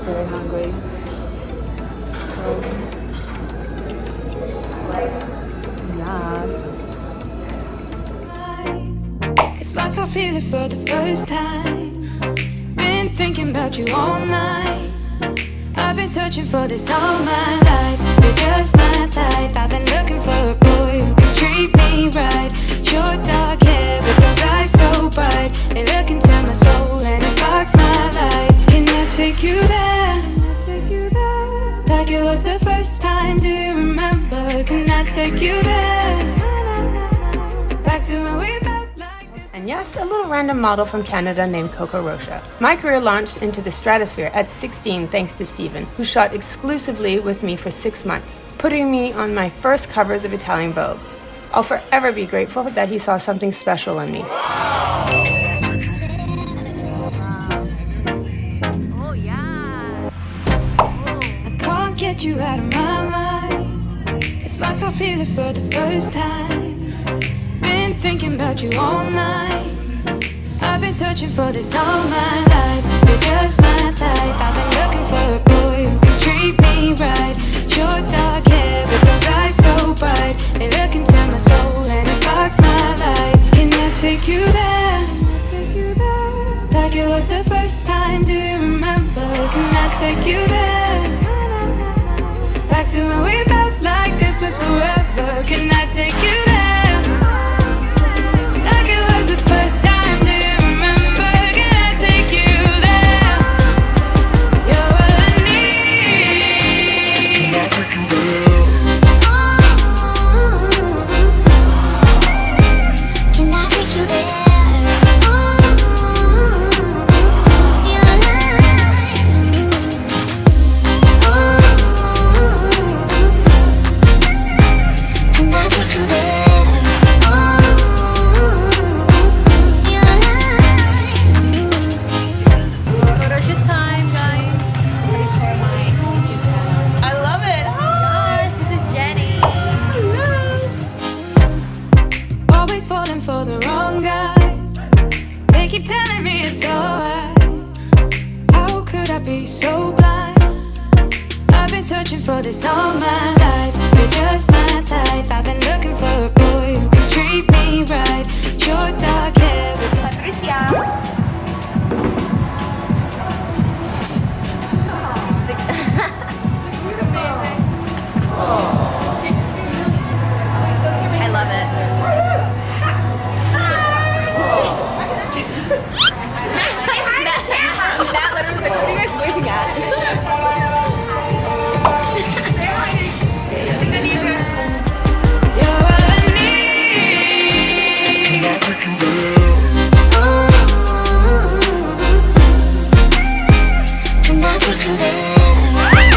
very hungry. It's like I feel it for the first time. Been thinking about you all night. I've been searching for this all my life. You're just my type. I've been looking for a boy who can treat me right. Your dark hair with those eyes so bright. They look into my soul and it sparks my life. Can I take you there? Like it was the first time, do you remember? Can I take you there? Back to when we felt like this. And yes, a little random model from Canada named Coco Rocha. My career launched into the stratosphere at 16 thanks to Steven, who shot exclusively with me for 6 months, putting me on my first covers of Italian Vogue. I'll forever be grateful that he saw something special in me. Get you out of my mind. It's like I feel it for the first time. Been thinking about you all night. I've been searching for this all my life. You're just my type. I've been looking for a boy who can treat me right. Your dark hair with those eyes so bright. They look into my soul and it sparks my life. Can I take you there? Like it was the first time, do you remember? Can I take you there? Back to when we felt like this was forever. Can I take you there? Like it was the first time, do you remember? Can I take you there? You're all I need. Can I take you there? Can I take you there? For the wrong guys, they keep telling me it's alright. How could I be so blind? I've been searching for this all my life. You're just my type. I've been looking for a boy who can treat me right. Your dark hair with Patricia. I love it. That literally was like, what are you guys waving at? Say hi. You're all I need. Can I take you there? Can I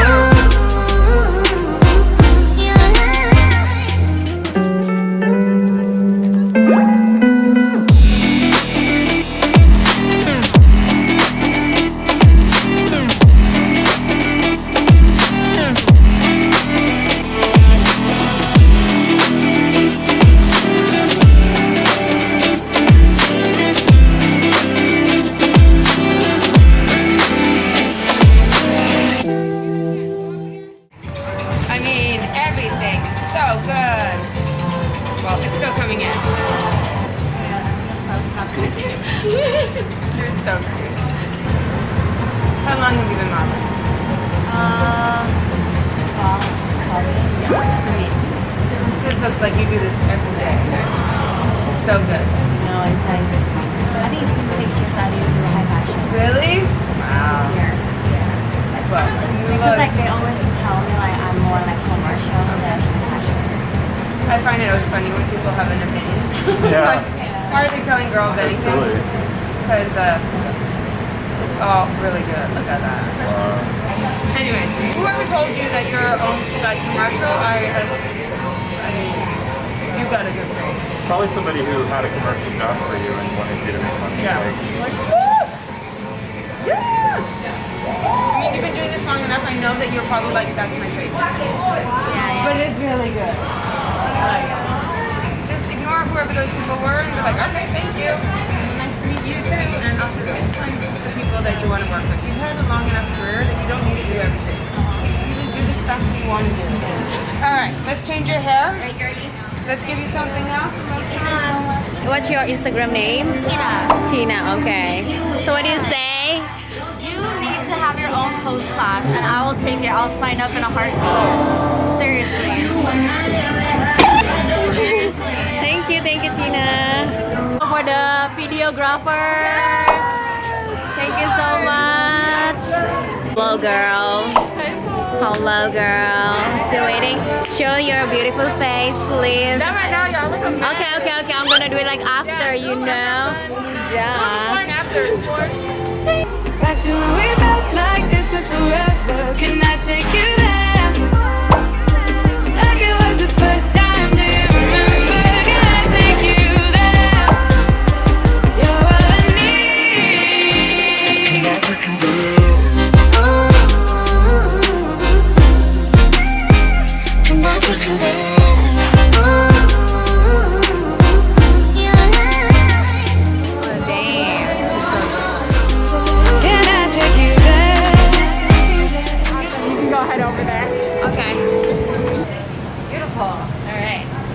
take you there? You're so cute. How long have you been modeling? 12 years. This looks like you do this every day. So good. No, it's like, I think it's been 6 years I didn't do high fashion. Really? Wow. 6 years. Well, because like they always tell me like I'm more like commercial than fashion. I find it always funny when people have an opinion. Yeah. Like, why are they telling girls anything? Because it's all really good. Look at that. Wow. Anyways, whoever told you that you're like commercial, I mean, you got a good face. Probably somebody who had a commercial done for you and wanted you to make money. Yeah. Like, woo! Yes! I mean, you've been doing this long enough, I know that you're probably like, that's my face. Yeah. But it's really good. Like, just ignore whoever those people were and be like, okay, thank you. Nice to meet You too, and also find the people that you want to work with. You've had a long enough career that you don't need to do everything. You just do the stuff you want to do. Alright, let's change your hair. Right, girly? Let's give you something else. What's your Instagram name? Tina. Tina, okay. So what do you say? You need to have your own pose class and I will take it. I'll sign up in a heartbeat. Seriously. Seriously. Thank you, Tina. For the videographer. Thank you so much. Hello, girl. Hello, girl. Still waiting? Show your beautiful face, please. Not right now, y'all. Look at me. Okay. I'm gonna do it like after, you know. Yeah. After. Back to when we felt like this was forever. Can I take you there? Like it was the first time. Do you remember? Can I take you there? You're all I need. Can I take you there? Can I take you there?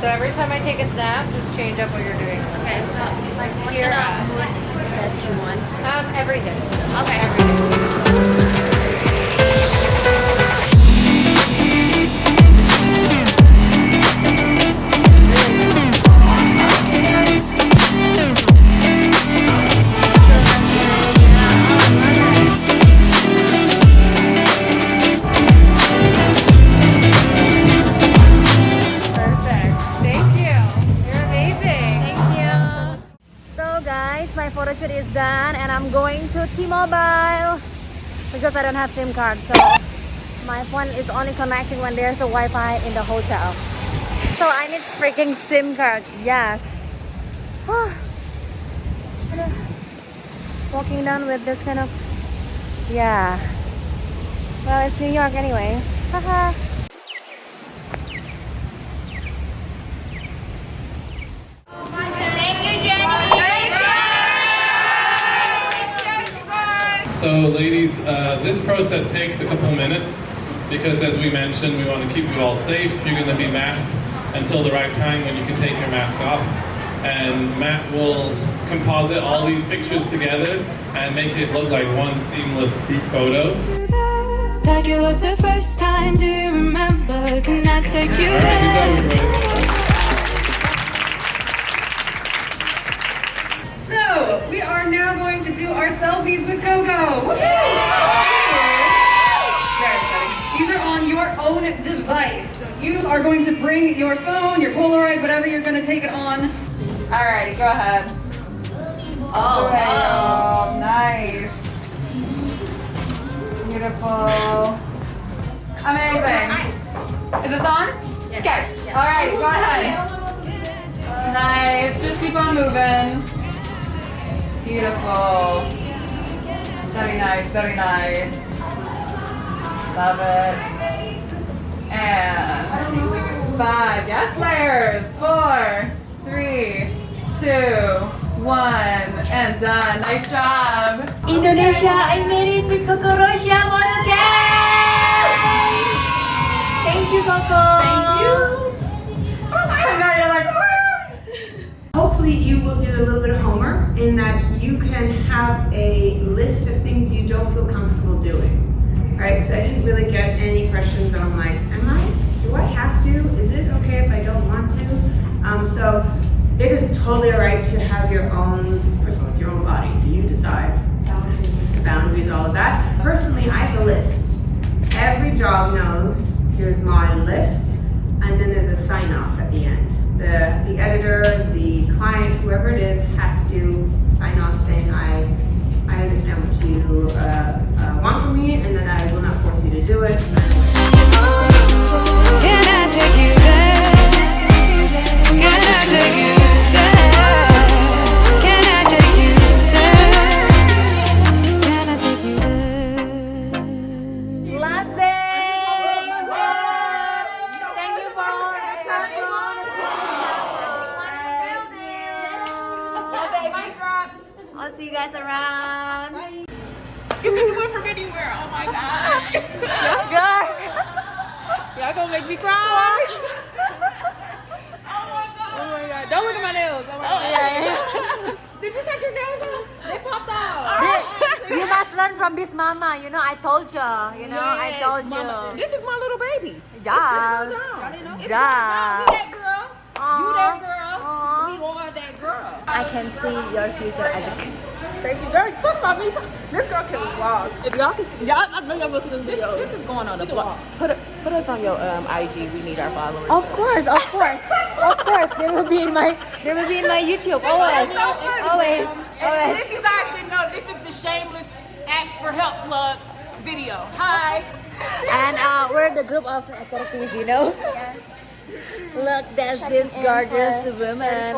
So every time I take a snap, just change up what you're doing. Okay, so like what Here, kind of mood that you want? Every day. Okay. Every day. My photo shoot is done and I'm going to T-Mobile because I don't have SIM card, so my phone is only connecting when there's a Wi-Fi in the hotel. So I need freaking SIM card. Yes. Walking down with this kind of, yeah. Well, it's New York anyway. Haha. So ladies, this process takes a couple minutes because as we mentioned, we want to keep you all safe. You're going to be masked until the right time when you can take your mask off. And Matt will composite all these pictures together and make it look like one seamless group photo. Like it was the first time, do you remember? Can I take you All right, there? you go, everybody. So, we are now going to do our selfies with Coco. Very exciting. These are on your own device. So you are going to bring your phone, your Polaroid, whatever you're going to take it on. Alrighty, go ahead. Oh, Oh, nice. Beautiful. Amazing. Is this on? Yes. Okay. Yes. Alright, go ahead. Nice. Just keep on moving. Beautiful. Very nice, very nice. Love it. And 5. Yes, layers. 4, 3, 2, 1. And done. Nice job. Indonesia, I made it with Coco Rocha. Thank you, Coco. Thank you. Oh, now you're like, Hopefully you will do a little bit of homework in that you can have a list of things you don't feel comfortable doing. Right? Because I didn't really get any questions on like, do I have to? Is it okay if I don't want to? So it is totally alright to have your own, first of all, it's your own body, so you decide. Boundaries, all of that. Personally, I have a list. Every job knows, here's my list, and then there's a sign off at the end. The editor, the client, whoever it is, has to sign off saying, I understand what you want from me, and that I will not force you to do it. Can I take you there? Can I take you there? Can I take you there? Can I take you there? Last day. Thank you for the chocolate. I'll see you guys around. Bye. You can do it from anywhere. Oh my god. Y'all gonna make me cry. Oh my god. Don't look at my nails. Oh my god. Did you take your nails off? They popped out. You must learn from this mama. You know, I told you. You know, I Yes, told mama. you. This is my little baby. Yeah. It's my little job. Yeah. You that girl. You that girl. Aw. We are that girl. I can see your future as a Thank you, girl. Talk about me. This girl can walk. If y'all can see, y'all, I know y'all gonna see this video. This is going on the blog. Put us on your IG. We need our followers. Of course. There will be in my YouTube. Always. And if you guys didn't know, this is the shameless ask for help plug video. Hi. And we're the group of therapies, you know. Look, that's this gorgeous woman.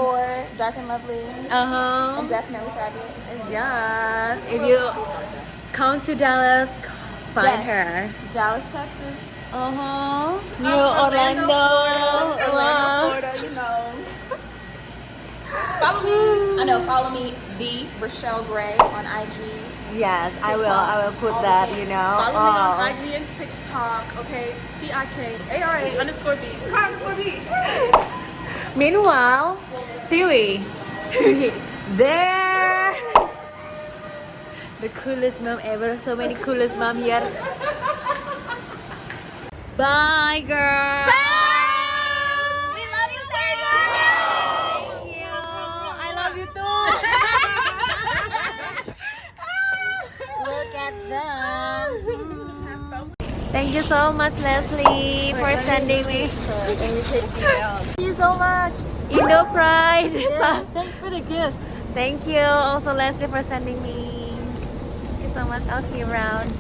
Dark and lovely. And Definitely fabulous. yes, if you come to Dallas, find her. Dallas, Texas. New Orlando. Florida, you know. Follow me, the Rochelle Gray on IG. Yes, I will put that, you know. Follow me on IG and TikTok, okay? TIKARA_B. _B. Meanwhile, Stewie, there, the coolest mom ever. So many coolest mom here. Bye, girl. Bye. We love you, girl. Thank you. I love you too. Look at them. Thank you so much, Leslie, for sending me. Thank you so much. Indo Pride. Yeah, thanks for the gifts. Thank you also, Leslie, for sending me. Thank you so much. I'll see you around.